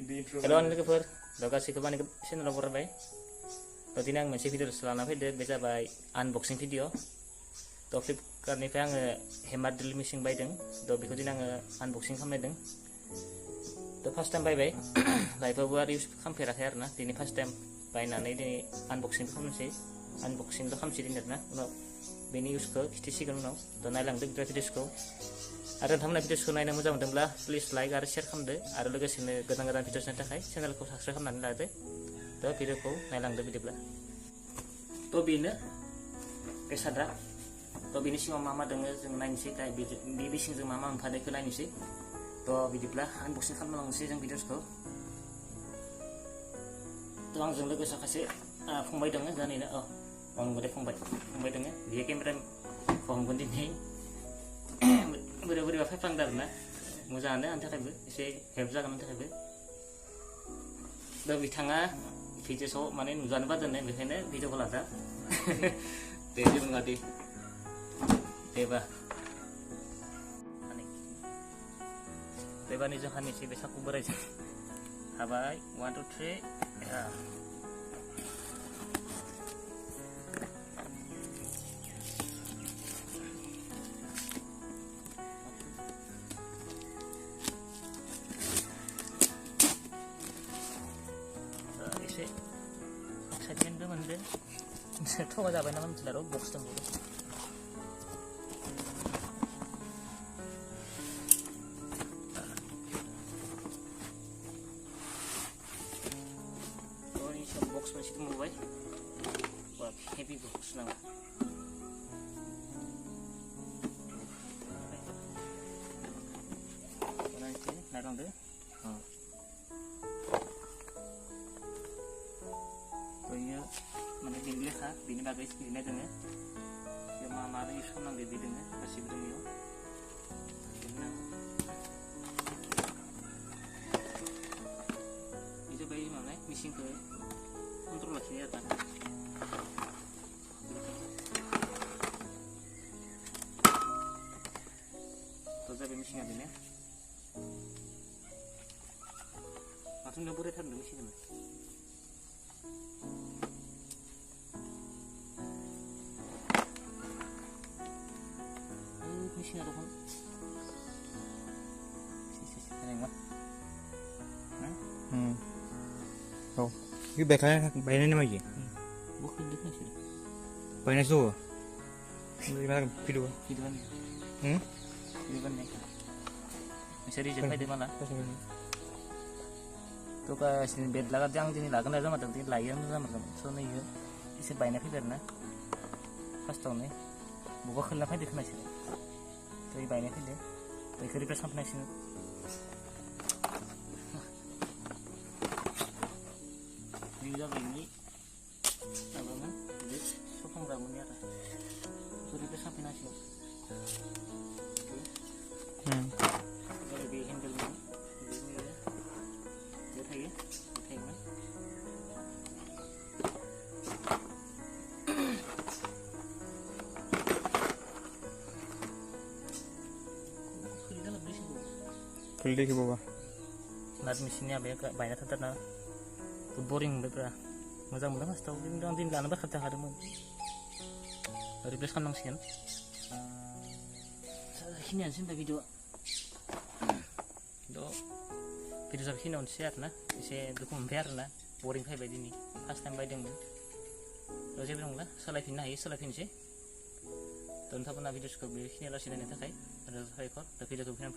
Hello लोगोफोर दा गासैखौबो आंनि चेनेलाव बरायबाय दा दिनै आं मोनसे भिडिअ लाना फैदो बे जाबाय आनबक्सिं भिडिअ दा फ्लिपकार्टनिफ्राय आङो हेमार ड्रिल मेचिन बायदों दा बेखौ दिनै आङो आनबक्सिं खालामनायदों दा फार्स्ट टाइम बायबाय लाइफआवबो आरो इउज खालामफेराखै आरोना दिनै फार्स्ट टाइम बायनानै दिनै आनबक्सिं खालामनोसै आनबक्सिंल' खालामसै दिनै आरोना उनाव बेनि इउजखौ खिन्थिसिगोन उनाव दा नायलांदो भिडिअसखौ आरो नोंथांमोना भिडिअसखौ नायनो मोजां मोनदोंब्ला प्लिज लाइक आरो शेयार खालामदो आरो लोगोसेनो गोदान गोदान भिडिअसनि थाखाय चेनेलखौ साबस्क्राइब खालामनानै लादो दा भिडिअखौ नायलांदो बिदिब्ला थ' बेनो बेसादा थ' बेनि सिङाव मा मा दङ जों नायनोसै दा बे मेचिनजों मा मा मोनफानायखौ नायनोसै थ' बिदिब्ला आनबक्सिं खालामलांनोसै जों भिडिअसखौ थ' आंजों लोगोसे सासे फंबाय दङ जानिनो हमगोन फंबाय दङ बियो केमेरा हमगोन दिनै बोरैबा फायफ्लांदों आरोना मोजाङानो आंनि थाखायबो एसे हेल्प जागोन आंनि थाखायबो दा बिथाङा भिडिअसआव माने नुजानो बादोंनो बेखायनो भिडिअखौ लादा दे जेबो नङा दे देबा देबानि जों हानोसै बे साखौ बोरायजों हाबाय 1 2 3 एसे एक्साइटमेन्टबो मोनदों थगा जाबाय नामा मिथिला र' बक्स दंबावो बक्स मोनसे दंबावबाय बा हेभि बक्स नामा नायलांदो बेयो माने बेनि लेखा बेनि बागै लिरनाय दङ बे मा मा इउज खालामनांगौ बे दङ गासिबो दङ बेयाव बे जाबाय माने मेचिनखौ कन्ट्रल लाखिनाय आरो थ' जाबाय मेचिना बेनो माथो नों बोरायथारदों मेचिना मेचिना दखान Oh, ini baiknya nama aja. Bukan dia sih. Banyak tuh. Gimana video? Video nih. Video nih. Bisa dijempai di mana? Tuh ke sini bed lagar yang sini lagan aja mata sini layan sama sama. So nih ya, isi banyak sih karena pas tahun nih, buka khilaf aja dikena sih. Tuh banyak sih deh. Tuh kerja pas sampai sini. Ini juga ini apa namanya? Jadi sokong ramunya ada. Kerja pas sampai nasi. Kalau di handle ini, ini ya. Lihat aja, lihat aja. Kulit ke bawah. Nat mesinnya banyak ternyata boring beberapa. Masa mas tahu ini nanti lana berkata kadamu. Replace kan nangsian. Ini anjing tak video. Do video sampai sini on share na, isi dukung biar na. Boring kayak begini. Last time baydeng. Lo saya bilang lah, selesai sih. Tonton apa video sekarang ini lah sih dan itu kayak ada video tuh film